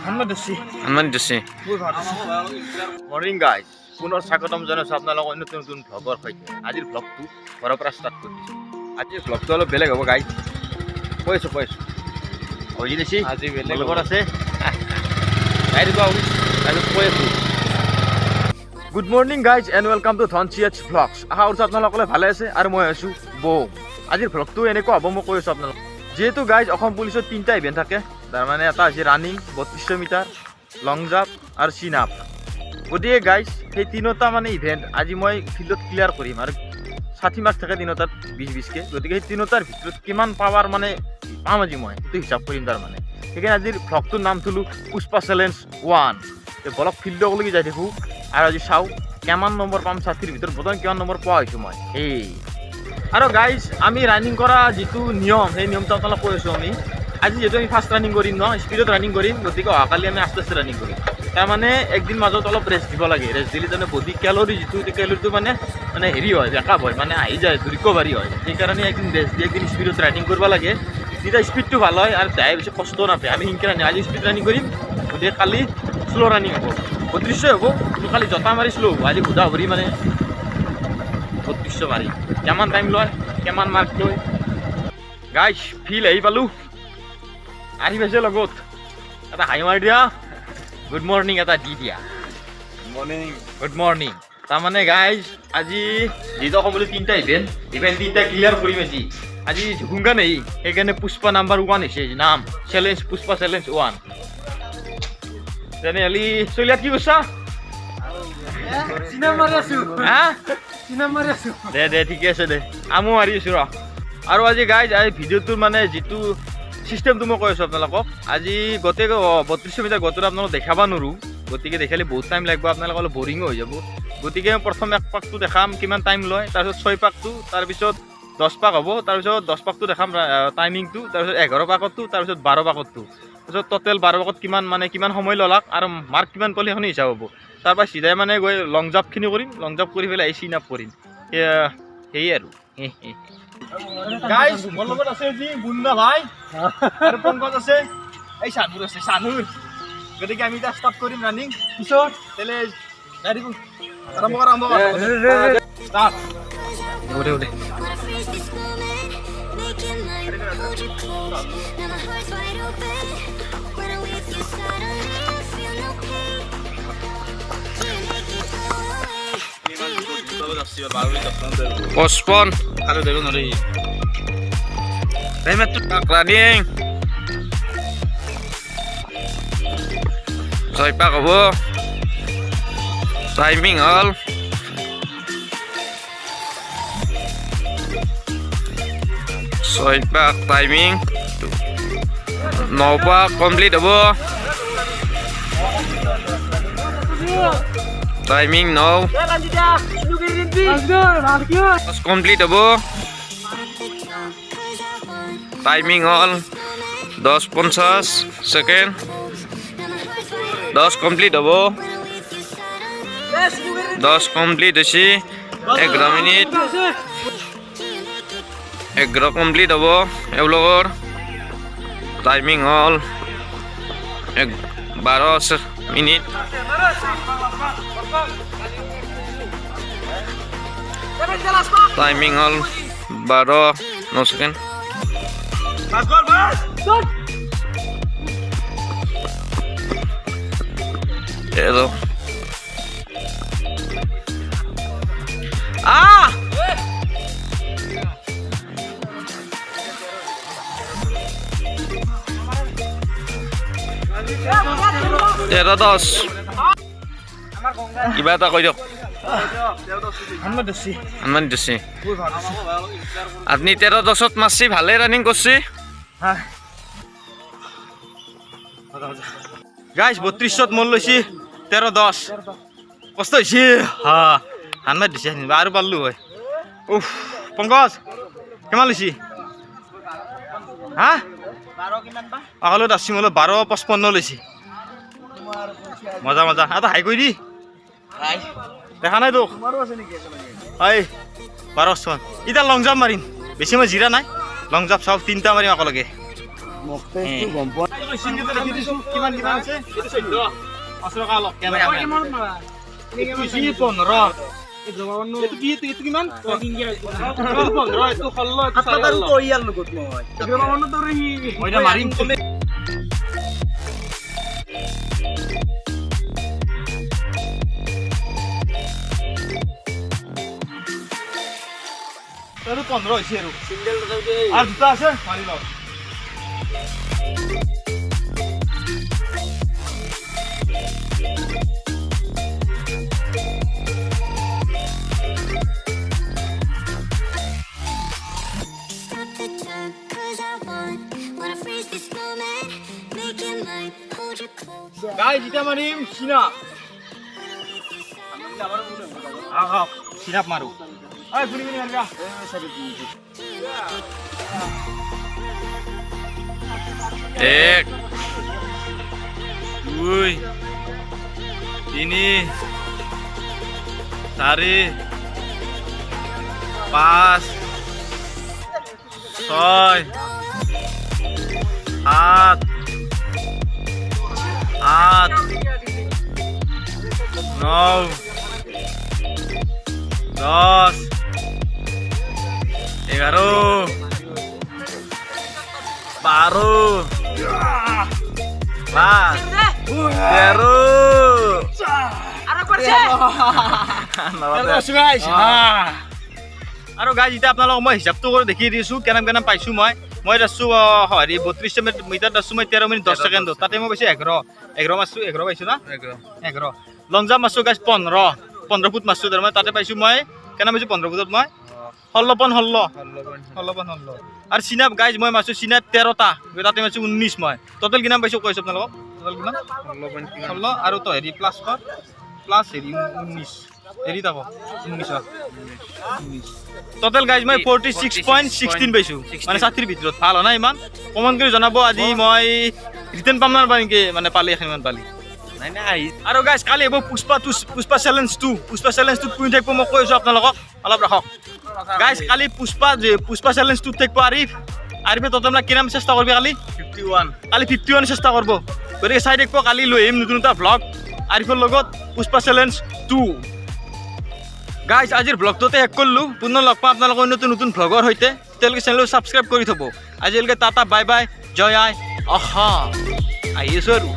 হনুমান দোষী morning guys পুনৰ স্বাগতম জনাইছোঁ আপোনালোকক নতুন নতুন ভ্লগৰ সৈতে। আজিৰ ভ্লগটো ঘৰৰ পৰা ষ্টাৰ্ট কৰিছোঁ। আজিৰ ভ্লগটো অলপ বেলেগ হ'ব গাইজ, কৈ আছোঁ অজি দেছি আজি বেলেগ লগত আছে কৈ আছোঁ। Good morning guys and welcome to ধনচিএচ ভ্লগছ। আশা কৰিছোঁ আপোনালোকে ভালে আছে আৰু মই আছোঁ বৌ। আজিৰ ভ্লগটো এনেকুৱা হ'ব মই কৈ আছোঁ আপোনালোক, যিহেতু গাইজ অসম পুলিচৰ 3টা ইভেণ্ট থাকে। তাৰমানে এটা হৈছে ৰানিং 3200 মিটাৰ, লং জাম্প আৰু চিন আপ। গতিকে গাইজ সেই 3টা মানে ইভেণ্ট আজি মই ফিল্ডত ক্লিয়াৰ কৰিম আৰু 60 মাৰ্ক থাকে 3টাত 20-20কে। গতিকে সেই 3টাৰ ভিতৰত কিমান পাৱাৰ মানে পাম আজি মই সেইটো হিচাপ কৰিম। তাৰমানে সেইকাৰণে আজিৰ ভ্লগটোৰ নাম থলোঁ পুষ্পা চেলেঞ্জ 1। বলক ফিল্ডকলৈকে যাই থাকোঁ আৰু আজি চাওঁ কিমান নম্বৰ পাম। 60ৰ ভিতৰত বৰ্তমান কিমান নম্বৰ পোৱা হৈছোঁ মই সেই। আৰু গাইজ আমি ৰানিং কৰা যিটো নিয়ম সেই নিয়মটো আপোনালোক কৈ আছোঁ। আমি আজি যিহেতু আমি ফাৰ্ষ্ট ৰানিং কৰিম ন, স্পীডত ৰানিং কৰিম। গতিকে অহাকালি আমি আস্তে আস্তে ৰানিং কৰিম। তাৰমানে একদিন মাজত অলপ ৰেষ্ট দিব লাগে। ৰেষ্ট দিলে তাৰমানে বডি কেলৰি যিটো কেলৰিটো মানে হেৰি হয়, বেকআপ হয়, মানে আহি যায়, ৰিকভাৰী হয়। সেইকাৰণে একদিন ৰেষ্ট দি একদিন স্পীডত ৰানিং কৰিব লাগে। তেতিয়া স্পীডটো ভাল হয় আৰু দেহে বেছি কষ্ট নাপায়। আমি সিনকে ৰানিং আজি স্পীড ৰানিং কৰিম, গতিকে কালি শ্ল' ৰানিং হ'ব। 3200 হ'ব, কিন্তু কালি জঁটা মাৰি শ্ল' হ'ব। আজি ঘোদা ভৰি মানে 3200 মাৰি কিমান টাইম লয়, কিমান মাৰ্ক লয়। গাইজ ফিল্ড আহি পালোঁ, আহি পাইছে লগত এটা হাই মাৰি দিয়া, গুড মৰ্ণিং এটা দি দিয়া। Good morning. তাৰমানে গাইজ আজি যিটো অসম বুলি 3টা ইভেণ্ট 3টা ক্লিয়াৰ কৰিম আজি হুংগা নেই। সেইকাৰণে পুষ্পা নাম্বাৰ 1 হৈছে নাম, চেলেঞ্জ পুষ্পা চেলেঞ্জ 1। তেনেহ'লে চলিয়াত কি কৈছা? দে ঠিকে আছে দে, আমো মাৰি আছোঁ ৰ। আৰু আজি গাইজ এই ভিডিঅ'টোৰ মানে যিটো চিষ্টেমটো মই কৈ আছোঁ আপোনালোকক। আজি গোটেই 3200 মিটাৰ গোটেই আপোনালোকক দেখাব নোৱাৰোঁ। গতিকে দেখালে বহুত টাইম লাগিব, আপোনালোক অলপ বৰিঙো হৈ যাব। গতিকে প্ৰথম 1 পাকটো দেখাম কিমান টাইম লয়, তাৰপিছত 6 পাকটো, তাৰপিছত 10 পাক হ'ব, তাৰপিছত 10 পাকটো দেখাম টাইমিংটো, তাৰপিছত 11 পাকতটো, তাৰপিছত 12 পাকতটো, তাৰপিছত টোটেল 12 পাকত কিমান সময় ল'লাক আৰু মাৰ্ক কিমান পালে সেইখিনি হিচাপ হ'ব। তাৰপৰা চিধাই মানে গৈ লং জাম্পখিনি কৰিম, লং জাম্প কৰি পেলাই চিন আপ কৰিম। সেয়ে আৰু গাইজ মোৰ লগত আছে যি বুন্দা ভাই আৰু পংকজ আছে, এই চানুৰ আছে চানুৰ। গতিকে আমি এতিয়া ষ্টাৰ্ট কৰিম ৰানিং। পিছত তেলে আৰম্ভ কৰা পচপন আৰু দেব নৰি ৰানিং 6 পাক হ'ব। টাইমিং হ'ল 6 পাক টাইমিং, 9 পাক কমপ্লিট হ'ব। টাইমিং 9 কমপ্লিট হ'ব। টাইমিং হ'ল 10:50 ছেকেণ্ড, 10 কমপ্লিট হ'ব। 10 কমপ্লিট হৈছে, 11 মিনিট 11 কমপ্লিট হ'ব এওঁলোকৰ। টাইমিং হ'ল 12 মিনিট। টাইমিং হ'ল 12 ছেকেণ্ড। কিবা এটা কৈ দিয়ক। হনুমান দোষী আপুনি 13-10 মাৰছি, ভালে ৰানিং কৰছি। গাইজ 3200 মোৰ লৈছি 13-10 কষ্ট হৈছে। হনুমান দিছে আৰু পাৰলোঁ হয়। উফ পংকজ কিমান লৈছি? আগলৈ আছি মোলৈ 12:55 লৈছি। মজা মজা এটা হাই কৰি দি দেখা নাই তোক। এই 12 এতিয়া লং জাম্প মাৰিম, বেছি মই জিৰা নাই। লং জাম্প চাওক 3টা মাৰিম একেলগে। কিমান কিমান আছে এইটো 14 5 টকা লওক কেমেৰা কিমান মাৰা এইটো 15 এইটো কি এইটো কিমান 15 এইটো 16 হাতটাৰ তৰিয়াল নগত মই জৱাবনো তৰি মই এটা মাৰিম আৰু 15 হৈছে আৰু সিঙ্গেল দাও দে আর দুটা আছে মারি লও গাইস এটা মারিম সিনাপ আহা সিনাপ মারো আয় গুলি গুলি মারগা এক দুই তিনি চাৰি পাঁচ ছয় সাত আঠ ন 10 11 12 আৰু গাইজ এতিয়া আপোনালোকক মই হিচাপটো কৰি দেখিয়ে দিছোঁ কেনেম কেনেম পাইছোঁ মই আছোঁ হেৰি 32 মিটাৰত আছোঁ মই 13 মিনিট 10 ছেকেণ্ডত তাতে মই পাইছোঁ 11 মাৰছোঁ 11 পাইছোঁ না 11 লং জাম্প মাৰছোঁ গাইজ 15 ফুট মাৰছোঁ তাৰমানে তাতে পাইছোঁ মই কেনে পাইছোঁ 15 ফুটত মই 16 আৰু চিনাপ গাইজ মই মাৰছোঁ চিনাপ 13টা তাতে মাৰছোঁ 19 মই টোটেল কিমান পাইছোঁ কৈছোঁ আপোনালোকক টোটেল কিমান 16 আৰু তো হেৰি প্লাছ হেৰি 19 হেৰি যাব 19 টোটেল গাইজ মই 46.16 পাইছোঁ মানে 60ৰ ভিতৰত ভাল হয় না ইমান কমন কৰি জনাব আজি মই ৰিটাৰ্ণ পাম না নেকি মানে পালি এখনমান পালি নাই আৰু গাইজ কালি হ'ব পুষ্পা চেলেঞ্জ 2 কোন থাকিব মই কৈ আছোঁ আপোনালোকক অলপ ৰাখক গাইজ কালি পুষ্পা চেলেঞ্জ 2 থাকিব আৰিফে টোটেল কিমান চেষ্টা কৰিবি কালি 51 চেষ্টা কৰিব গতিকে চাই থাকিব কালি লৈ আহিম নতুন এটা ভ্লগ আৰিফৰ লগত পুষ্পা চেলেঞ্জ 2 গাইজ আজিৰ ভ্লগটোতে শেষ কৰিলোঁ পুনৰ লগ পাম আপোনালোকৰ নতুন ভ্লগৰ সৈতে তেওঁলোকে চেনেলটো ছাবস্ক্ৰাইব কৰি থ'ব আজিলৈকে টাটা বাই বাই জয় আই আহা আহি আছোঁ আৰু